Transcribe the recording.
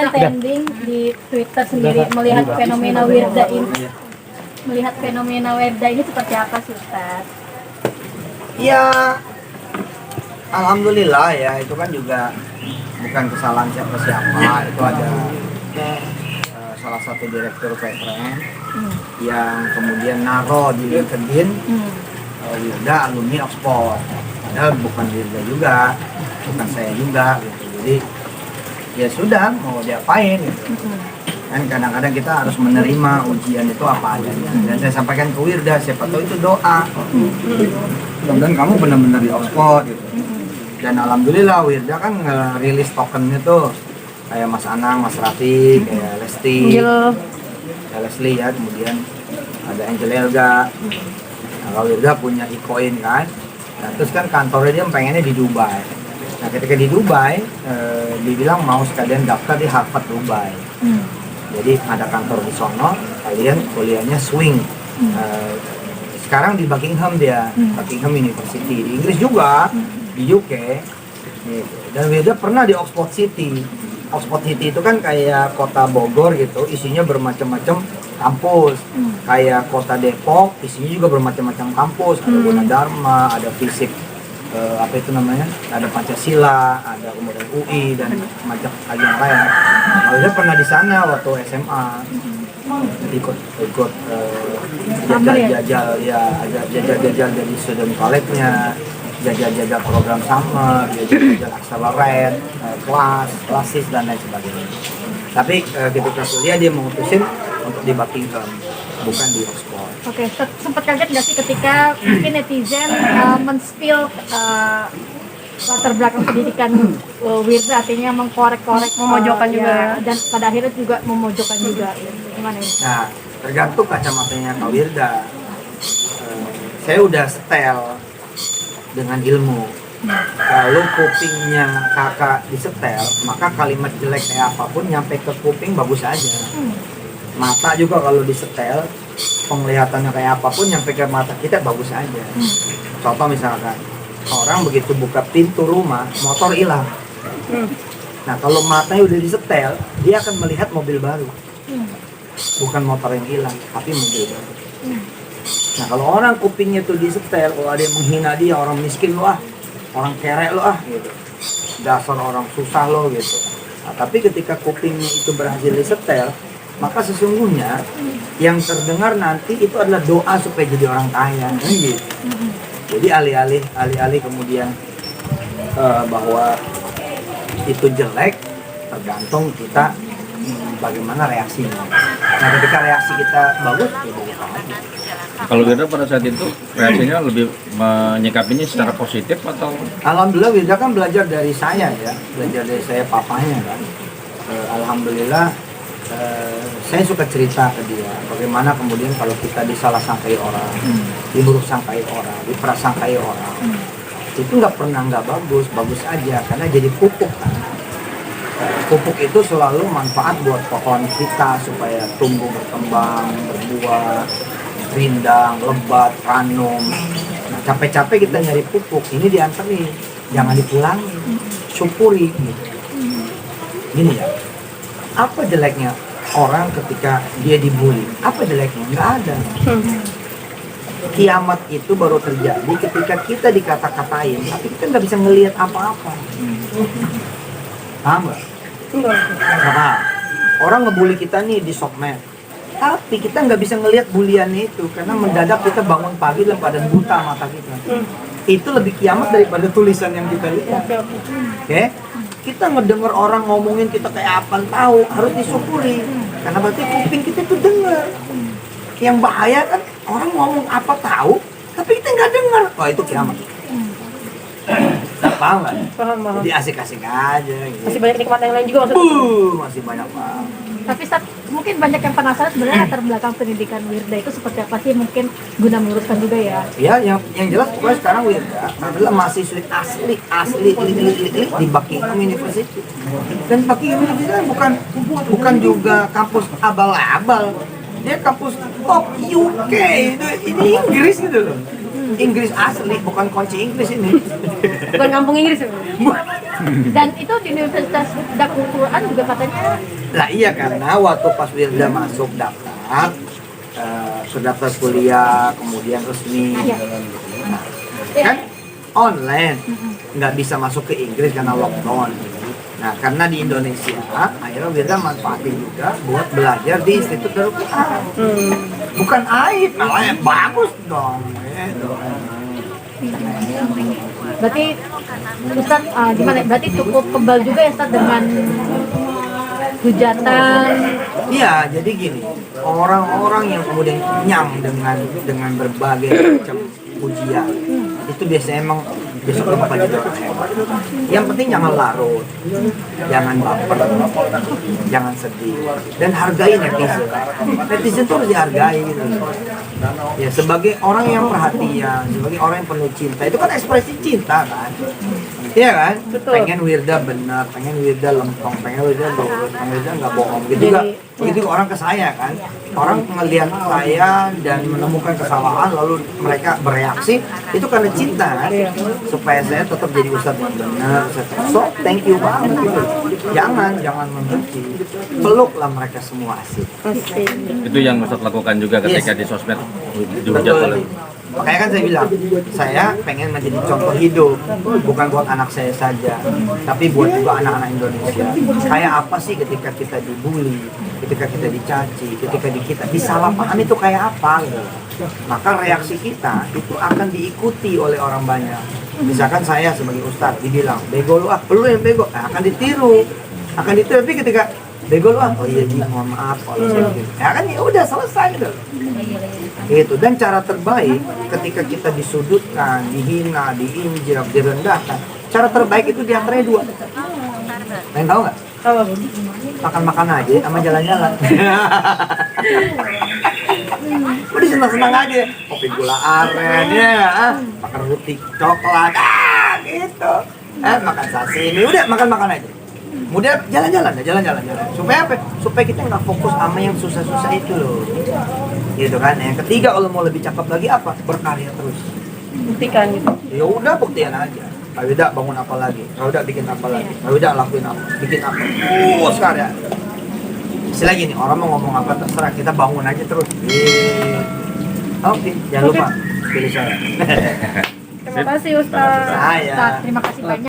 kemarin trending di Twitter sendiri melihat fenomena Wirda ini. Melihat fenomena Wirda ini seperti apa sih Ustaz? Ya, alhamdulillah ya, itu kan juga bukan kesalahan siapa-siapa. Itu ada salah satu direktur PTN yang kemudian naro di LinkedIn Wirda alumni Oxford. Padahal bukan Wirda juga, bukan saya juga gitu. Jadi ya sudah, mau diapain gitu. Kan kadang-kadang kita harus menerima ujian itu apa adanya. Dan saya sampaikan ke Wirda, siapa tahu itu doa. Dan kamu benar-benar di Oxford gitu. Dan alhamdulillah Wirda kan rilis tokennya tuh kayak Mas Anang, Mas Raffi, kayak Lesti, kayak Leslie ya, kemudian ada Angel Elga. Nah, kalau Wirda punya e-coin kan. Nah, terus kan kantornya dia pengennya di Dubai. Nah, ketika di Dubai, dibilang mau sekalian daftar di Harvard Dubai. Jadi ada kantor di sono, kalian kuliahnya swing. Sekarang di Buckingham dia, Buckingham University di Inggris juga, di UK. Gitu. Dan Wirda pernah di Oxford City. Oxford City itu kan kayak kota Bogor gitu, isinya bermacam-macam kampus. Kayak kota Depok, isinya juga bermacam-macam kampus. Ada Gunadarma, ada fisik, apa itu namanya, ada Pancasila, ada kemudian UI dan macam yang lain. Wirda pernah di sana waktu SMA, ikut jajal dari student college-nya, jajal program summer, jajal accelerate, klasis dan lain sebagainya. Tapi ketika kuliah dia memutusin untuk di Buckingham, bukan di Oxford. Oke, sempat kaget nggak sih ketika mungkin netizen men-spill latar belakang pendidikan Wirda, artinya mengkorek-korek, memojokkan juga dan pada akhirnya juga memojokkan juga. Gimana ini? Nah, tergantung kacamatanya Kak Wirda. Saya udah setel dengan ilmu. Kalau kupingnya kakak disetel, maka kalimat jelek kayak apapun nyampe ke kuping bagus aja. Mata juga kalau disetel, penglihatannya kayak apapun nyampe ke mata kita bagus aja. Contoh misalkan, orang begitu buka pintu rumah, motor hilang. Nah, kalau matanya udah disetel, dia akan melihat mobil baru. Bukan motor yang hilang, tapi mobil baru. Nah, kalau orang kupingnya tuh disetel, kalau ada yang menghina dia, orang miskin lo ah, orang kerek lo ah, gitu. Dasar orang susah lo gitu. Nah, tapi ketika kupingnya itu berhasil disetel, maka sesungguhnya yang terdengar nanti itu adalah doa supaya jadi orang kaya, gitu. Jadi alih-alih kemudian bahwa itu jelek, tergantung kita bagaimana reaksinya. Nah, ketika reaksi kita bagus, ya bagus banget. Kalau Wirda pada saat itu reaksinya lebih menyikapinya secara positif atau? Alhamdulillah Wirda kan belajar dari saya ya, belajar dari saya papanya kan. Alhamdulillah saya suka cerita ke dia bagaimana kemudian kalau kita disalah sangkai orang, diburuk sangkai orang, diprasangkai orang, itu nggak pernah nggak bagus, bagus aja karena jadi pupuk kan. Pupuk itu selalu manfaat buat pohon kita supaya tumbuh berkembang, berbuah, rindang, lebat, ranum. Nah, capek-capek kita nyari pupuk, ini dianterin, jangan dipulangi, syukuri gitu. Gini ya, apa jeleknya orang ketika dia dibully? Apa jeleknya? Nggak ada. Kiamat itu baru terjadi ketika kita dikata-katain, tapi kita nggak bisa ngelihat apa-apa. Paham nggak? Nah, orang ngebully kita nih di sosmed, tapi kita nggak bisa ngelihat buliannya itu karena mendadak kita bangun pagi dalam keadaan buta mata kita. Itu lebih kiamat daripada tulisan yang kita lihat. Oke? Kita ngedenger orang ngomongin kita kayak apa tahu, harus disyukuri karena berarti kuping kita tuh dengar. Yang bahaya kan orang ngomong apa tahu, tapi kita nggak dengar. Wah, itu kiamat. Paham nggak? Paham. Jadi asik-asik aja gitu. Masih banyak nikmat yang lain juga maksudnya. Masih banyak banget. Tapi mungkin banyak yang penasaran sebenarnya latar belakang pendidikan Wirda itu seperti apa sih, mungkin guna meluruskan juga ya. Ya, yang jelas pokoknya sekarang Wirda adalah mahasiswi asli di Buckingham University. Dan Buckingham University bukan juga kampus abal-abal. Dia kampus top UK, ini Inggris gitu loh. Inggris asli, bukan kunci Inggris ini. Bukan kampung Inggris ya? Dan itu di Universitas Darul Quran juga katanya. Lah iya, karena waktu pas Wirda masuk daftar, daftar kuliah, kemudian resmi, Iya. kan online, nggak bisa masuk ke Inggris karena lockdown. Nah, karena di Indonesia, akhirnya Wirda manfaatin juga buat belajar di Institut Darul Quran. Bukan aib, malah bagus dong. Gitu. Berarti Ustaz gimana? Berarti cukup kebal juga ya Ustaz dengan hujatan. Iya, jadi gini, orang-orang yang kemudian nyam dengan berbagai macam ujian, itu biasanya emang besok apa jadi orang hebat. Yang penting jangan larut, jangan baper, jangan sedih, dan hargai netizen. Netizen tuh harus dihargai gitu. Ya, sebagai orang yang perhatian, sebagai orang yang penuh cinta, itu kan ekspresi cinta kan. Iya kan? Betul. Pengen Wirda benar, pengen Wirda lempeng, pengen Wirda lurus, pengen Wirda nggak bohong. Gitu juga, begitu orang ke saya kan. Orang ngelihat saya dan menemukan kesalahan, lalu mereka bereaksi, itu karena cinta kan. Supaya saya tetap jadi ustadz yang benar. So, thank you banget gitu. Jangan membenci. Peluklah mereka semua asik. Itu yang Ustadz lakukan juga ketika di sosmed dihujat Betul. oleh. Makanya kan saya bilang, saya pengen menjadi contoh hidup, bukan buat anak saya saja, tapi buat juga anak-anak Indonesia. Kayak apa sih ketika kita dibully, ketika kita dicaci, ketika kita disalahpahami itu kayak apa gitu. Maka reaksi kita itu akan diikuti oleh orang banyak. Misalkan saya sebagai ustadz dibilang, bego lu lu yang bego, akan ditiru. Tapi ketika bego lu oh iya ji, mohon maaf kalau saya gitu. Ya kan ya udah selesai gitu. Itu, dan cara terbaik ketika kita disudutkan, dihina, diinjak, direndahkan, cara terbaik itu diantaranya dua. Kalian tahu nggak? Oh. Makan-makan aja sama jalan-jalan. Udah senang-senang aja, kopi gula aren ya, makan roti coklat, gitu. Makan sashimi, udah makan-makan aja. Kemudian jalan-jalan. Supaya apa? Supaya kita nggak fokus sama yang susah-susah itu loh. Gitu kan. Yang ketiga, kalau mau lebih cakep lagi apa? Berkarya terus. Buktikan gitu. Ya udah, buktian aja. Pak Wida bangun apa lagi? Pak Wida bikin apa lagi? Pak Wida lakuin apa? Bikin apa? Karya. Istilah gini, orang mau ngomong apa terserah, kita bangun aja terus. Oke, jangan lupa pilih saya. Terima kasih Ustaz. Saya. Ustaz, terima kasih banyak.